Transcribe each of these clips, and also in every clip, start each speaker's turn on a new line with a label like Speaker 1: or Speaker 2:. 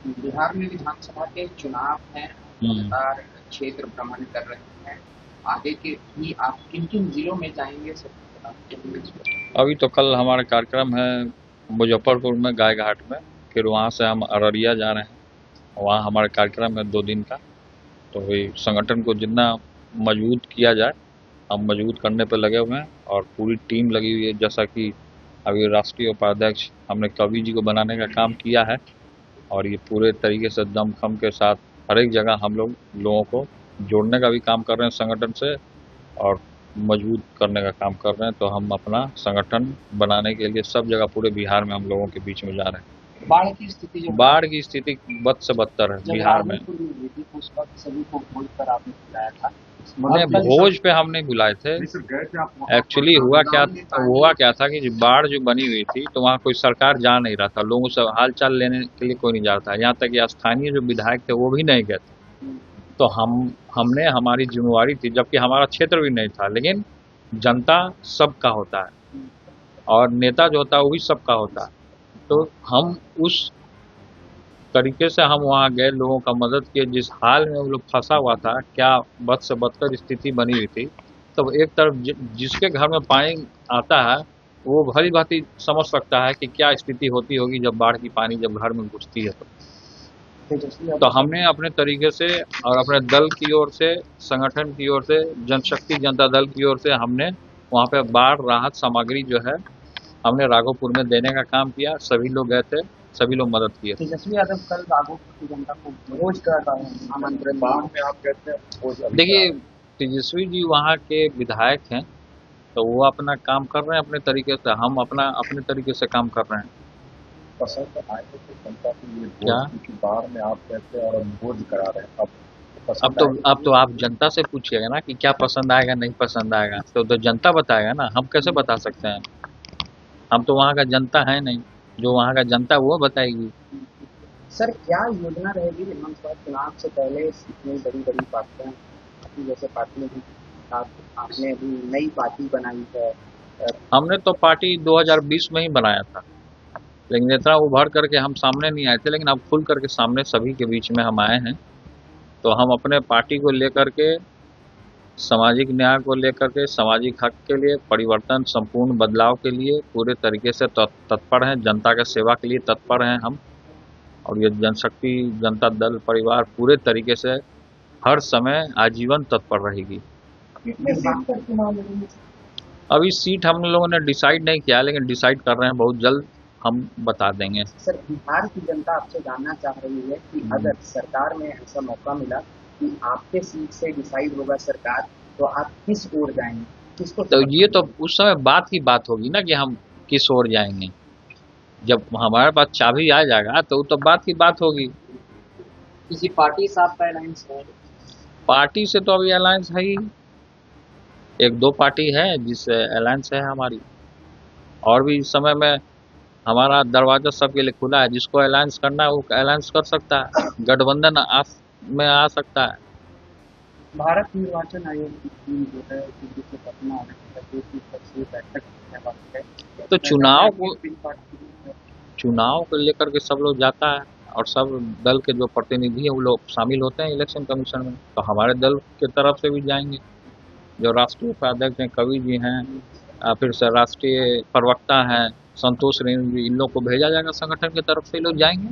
Speaker 1: बिहार में विधानसभा के चुनाव हैं,
Speaker 2: हम्म।
Speaker 1: लगातार क्षेत्र भ्रमण कर रहे हैं। आगे के भी आप किन-किन जिलों में जाएँगे सब बताएँ?
Speaker 2: अभी तो कल हमारा कार्यक्रम है मुजफ्फरपुर में गाय घाट में। फिर वहाँ से हम अररिया जा रहे हैं। वहाँ हमारा कार्यक्रम है 2 दिन का। तो वही संगठन को जितना मजबूत किया जाए, हम मजबूत करने पर लगे हुए हैं और पूरी टीम लगी हुई है। जैसा कि अभी राष्ट्रीय उपाध्यक्ष हमने कवि जी को बनाने का काम किया है और ये पूरे तरीके से दमखम के साथ हर एक जगह हम लोगों को जोड़ने का भी काम कर रहे हैं संगठन से और मजबूत करने का काम कर रहे हैं। तो हम अपना संगठन बनाने के लिए सब जगह पूरे बिहार में हम लोगों के बीच में जा रहे हैं।
Speaker 1: बाढ़ की स्थिति जब
Speaker 2: बाढ़ की स्थिति बद से बदतर है
Speaker 1: जब
Speaker 2: बिहार में।
Speaker 1: राघोपुर में हुई थी, उस वक़्त सभी को भोज पर आपने बुलाया था।
Speaker 2: नहीं,
Speaker 1: और कल
Speaker 2: भोज पे हम नहीं बुलाए थे। एक्चुअली हुआ क्या था कि बाढ़ जो बनी हुई थी तो वहाँ कोई सरकार जा नहीं रहा था, लोगों से हाल चाल लेने के लिए कोई नहीं जा रहा था। यहाँ तक कि स्थानीय जो विधायक थे वो भी नहीं गए थे। तो हमने हमारी जिम्मेवारी थी, जबकि हमारा क्षेत्र भी नहीं था, लेकिन जनता सबका होता है और नेता जो होता है वो भी सबका होता है। तो हम उस तरीके से हम वहाँ गए, लोगों का मदद किए। जिस हाल में वो लोग फंसा हुआ था, क्या बद से बदतर स्थिति बनी हुई थी। तब एक तरफ जिसके घर में पानी आता है वो भली भांति समझ सकता है कि क्या स्थिति होती होगी जब बाढ़ की पानी जब घर में घुसती है। तो हमने अपने तरीके से और अपने दल की ओर से, संगठन की ओर से, जनशक्ति जनता दल की ओर से हमने वहाँ पे बाढ़ राहत सामग्री जो है हमने राघोपुर में देने का काम किया। सभी लोग गए थे, सभी लोग मदद किए।
Speaker 1: तेजस्वी यादव कल राघोपुर की जनता को भोज का आमंत्रण
Speaker 3: बाढ़ में आप कहते हैं भोज अभी
Speaker 2: देखिए, तेजस्वी जी वहाँ के विधायक हैं तो वो अपना काम कर रहे हैं अपने तरीके से, हम अपना अपने तरीके से काम कर रहे हैं।
Speaker 3: पसंद आए तो जनता के लिए
Speaker 2: क्या
Speaker 3: भोज, क्योंकि बाढ़ में आप कहते हैं और भोज करा रहे हैं। अब
Speaker 2: अब
Speaker 3: पसंद
Speaker 2: तो
Speaker 3: आए
Speaker 2: अब तो आप जनता से पूछिएगा ना कि क्या पसंद आएगा नहीं पसंद आएगा, तो जनता बताएगा ना, हम कैसे बता सकते हैं। हम तो वहाँ का जनता है नहीं, जो वहाँ का जनता वो बताएगी।
Speaker 1: सर क्या योजना रहेगी विधानसभा चुनाव से पहले? इतनी बड़ी-बड़ी पार्टियां, आपकी जैसे पार्टी में भी आपने अभी नई पार्टी बनाई है।
Speaker 2: हमने तो पार्टी 2020 में ही बनाया था, लेकिन इतना उभर करके हम सामने नहीं आए थे। लेकिन अब खुल करके सामने सभी के बीच में हम आए हैं। तो हम अपने पार्टी को लेकर के, सामाजिक न्याय को लेकर के, सामाजिक हक के लिए, परिवर्तन, संपूर्ण बदलाव के लिए पूरे तरीके से तत्पर हैं। जनता के सेवा के लिए तत्पर हैं हम। और ये जनशक्ति जनता दल परिवार पूरे तरीके से हर समय आजीवन तत्पर रहेगी।
Speaker 1: कितने सीट पर चुनाव लड़ेंगे?
Speaker 2: अभी सीट हम लोगों ने डिसाइड नहीं किया, लेकिन डिसाइड कर रहे हैं, बहुत जल्द हम बता देंगे।
Speaker 1: सर बिहार की जनता आपसे जानना चाह रही है कि अगर सरकार में ऐसा मौका मिला कि आपके सीट से डिसाइड होगा सरकार, तो आप किस ओर जाएंगे, किसको?
Speaker 2: तो ये तो उस समय बात की बात होगी ना कि हम किस ओर जाएंगे। जब हमारे पास चाबी आ जाएगा तो बात की बात होगी।
Speaker 1: किसी पार्टी से आपका अलायंस है?
Speaker 2: पार्टी से तो अभी अलायंस है ही, एक दो पार्टी है जिससे अलायंस है हमारी। और भी इस समय में हमारा दरवाजा सबके लिए खुला है, जिसको अलायंस करना है वो अलायंस कर सकता है, गठबंधन में आ सकता है।
Speaker 1: भारत निर्वाचन आयोग की टीम जो है दिल्ली से पटना आने की बैठक होने वाली है।
Speaker 2: तो
Speaker 1: पार्टी
Speaker 2: चुनाव को लेकर के सब लोग जाता है और सब दल के जो प्रतिनिधि हैं वो लोग शामिल होते हैं इलेक्शन कमीशन में। तो हमारे दल के तरफ से भी जाएंगे, जो राष्ट्रीय उपाध्यक्ष हैं कवि जी हैं, फिर से राष्ट्रीय प्रवक्ता हैं संतोष रेणु जी, इन लोग को भेजा जाएगा संगठन की तरफ से, लोग जाएंगे।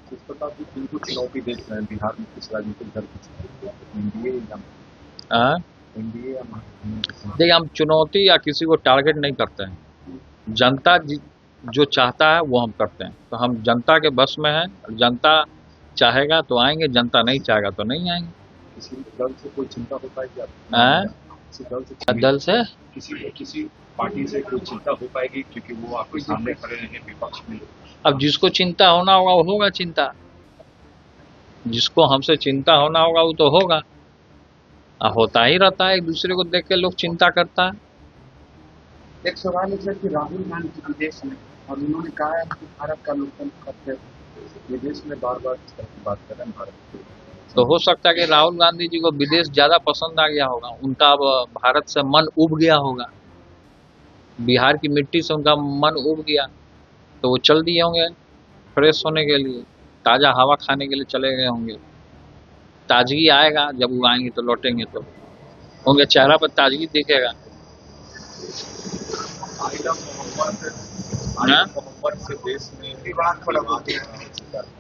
Speaker 3: किस प्रकार की किनको चुनौती देख रहे हैं बिहार में, किस राजनीतिक दल की? एनडीए या
Speaker 2: हाँ?
Speaker 3: एनडीए या महागठबंधन?
Speaker 2: देखिए, हम चुनौती या किसी को टारगेट नहीं करते हैं। जनता जो चाहता है वो हम करते हैं। तो हम जनता के बस में हैं, जनता चाहेगा तो आएंगे, जनता नहीं चाहेगा तो नहीं आएंगे।
Speaker 3: किसी दल से कोई चिंता हो पाएगी
Speaker 2: हाँ?
Speaker 3: किसी दल से
Speaker 2: दल से
Speaker 3: किसी पार्टी से कोई चिंता हो पाएगी, क्योंकि वो आपके सामने खड़े रहेंगे विपक्ष में?
Speaker 2: अब जिसको चिंता होना होगा वो होगा चिंता, जिसको हमसे चिंता होना होगा वो तो होगा। होता ही रहता है, एक दूसरे को देख के लोग चिंता करता है।
Speaker 1: एक सवाल है सर कि राहुल गांधी विदेश में, और उन्होंने कहा है कि भारत का लोकतंत्र करते हैं।
Speaker 3: विदेश में बार बार इस तरह की बात कर रहे हैं भारत की।
Speaker 2: तो हो सकता है कि राहुल गांधी जी को विदेश ज्यादा पसंद आ गया होगा, उनका अब भारत से मन उब गया होगा, बिहार की मिट्टी से उनका मन उब गया, तो वो चल दिए होंगे फ्रेश होने के लिए। ताज़ा हवा खाने के लिए चले गए होंगे। ताजगी आएगा जब वो आएंगे तो लौटेंगे तो होंगे, चेहरा पर ताजगी दिखेगा।
Speaker 3: मोहम्मद से देश में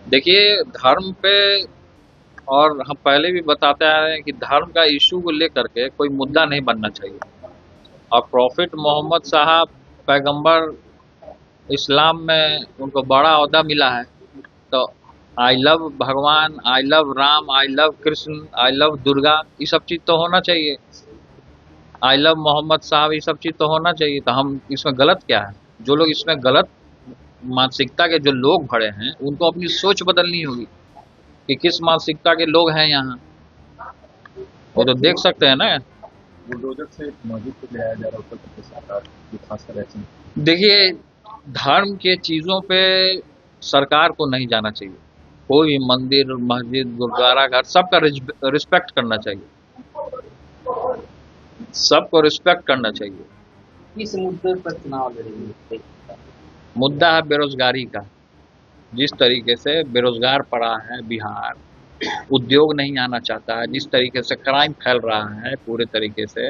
Speaker 2: देखिए, धर्म पे, और हम पहले भी बताते आ रहे हैं कि धर्म का इशू को लेकर के कोई मुद्दा नहीं बनना चाहिए। और प्रॉफिट मोहम्मद साहब पैगंबर, इस्लाम में उनको बड़ा ओहदा मिला है, तो आई लव भगवान, I love Ram, I love Krishna, I love Durga, ये सब चीज़ तो होना चाहिए। आई लव मोहम्मद साहब, ये सब चीज़ तो होना चाहिए। तो हम इसमें गलत क्या है? जो लोग इसमें गलत मानसिकता के जो लोग भरे हैं उनको अपनी सोच बदलनी होगी कि किस मानसिकता के लोग हैं यहाँ, वो तो देख सकते हैं ना।
Speaker 3: बुलडोजर से मस्जिद को ले आया जा रहा है उत्तर प्रदेश सरकार की, खासकर ऐसे।
Speaker 2: देखिए, धर्म के चीज़ों पे सरकार को नहीं जाना चाहिए। कोई भी मंदिर, मस्जिद, गुरुद्वारा घर, सबका रिस्पेक्ट करना चाहिए, सबको रिस्पेक्ट करना चाहिए।
Speaker 1: किस मुद्दे पर चुनाव लड़ेंगे?
Speaker 2: मुद्दा है बेरोजगारी का। जिस तरीके से बेरोजगार पड़ा है बिहार, उद्योग नहीं आना चाहता है, जिस तरीके से क्राइम फैल रहा है पूरे तरीके से,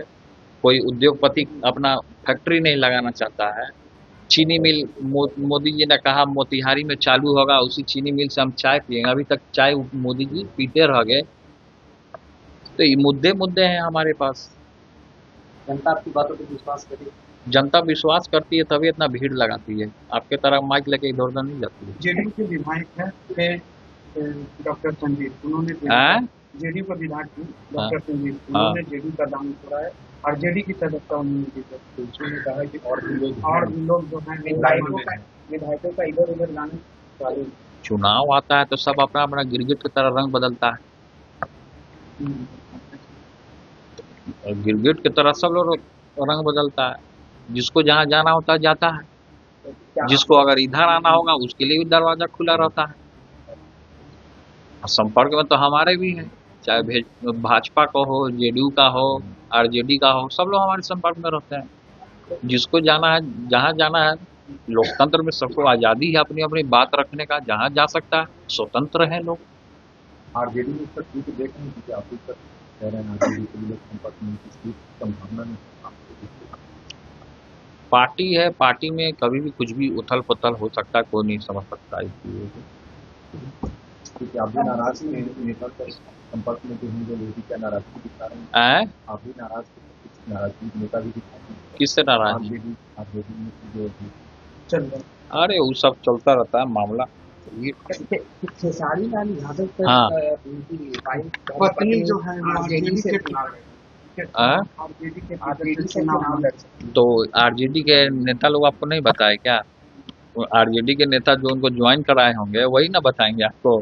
Speaker 2: कोई उद्योगपति अपना फैक्ट्री नहीं लगाना चाहता है। चीनी मिल, मोदी जी ने कहा मोतिहारी में चालू होगा, उसी चीनी मिल से हम चाय पिएंगे। अभी तक चाय मोदी जी पीते रह गए। तो ये मुद्दे हैं हमारे पास।
Speaker 1: जनता आपकी बातों पर विश्वास करेगी?
Speaker 2: जनता विश्वास करती है तभी इतना भीड़ लगाती है। आपके तरह माइक लेके इधर उधर नहीं जाती है।
Speaker 4: जेडीयू के विधायक है डॉक्टर संजीव, उन्होंने जेडीयू का विधायक डॉक्टर संजीव, उन्होंने जेडीयू का दाम छोड़ा है और जेडी की सदस्यता उन्होंने दी है। तो उसने कहा कि और भी लोग जो हैं
Speaker 1: विधायकों का इधर उधर लाने वाले।
Speaker 2: चुनाव आता है तो सब अपना अपना गिरगिट की तरह रंग बदलता है, और गिरगिट की तरह सब लोग रंग बदलता है। जिसको जहाँ जाना होता है जाता है, जिसको अगर इधर आना होगा उसके लिए भी दरवाजा खुला रहता है। और संपर्क में तो हमारे भी हैं, चाहे भाजपा का हो, जेडीयू का हो, आरजेडी का हो, सब लोग हमारे संपर्क में रहते हैं। जिसको जाना है, जहाँ जाना है, लोकतंत्र में सबको आज़ादी है अपनी अपनी बात रखने का, जहाँ जा सकता है, स्वतंत्र है लोग।
Speaker 3: आरजेडी में तक देख रहे हैं कि आप तक कह रहे हैं आरजेडी के लिए संपर्क में किसी संभावना नहीं।
Speaker 2: पार्टी है, पार्टी में कभी भी कुछ भी उथल पुथल हो सकता है, कोई नहीं समझ सकता इसलिए।
Speaker 3: क्योंकि आप भी नाराज थे नेता के संपर्क में, जो हिंदू लोग क्या नाराजगी दिखा रहे हैं? आप भी नाराज थे, नाराजगी नेता भी दिखा रहे हैं।
Speaker 2: किससे नाराज?
Speaker 3: आरजेडी में जो
Speaker 4: चल रहा।
Speaker 2: अरे वो सब चलता रहता है मामला।
Speaker 1: खेसारी लाल यादव पर
Speaker 2: हाँ,
Speaker 1: उनकी
Speaker 4: पत्नी जो है
Speaker 1: आरजेडी से चुनाव लड़ सकती है।
Speaker 2: तो आरजेडी के नेता लोग आपको नहीं बताए क्या? आरजेडी के नेता जो उनको ज्वाइन कराए होंगे वही ना बताएंगे आपको।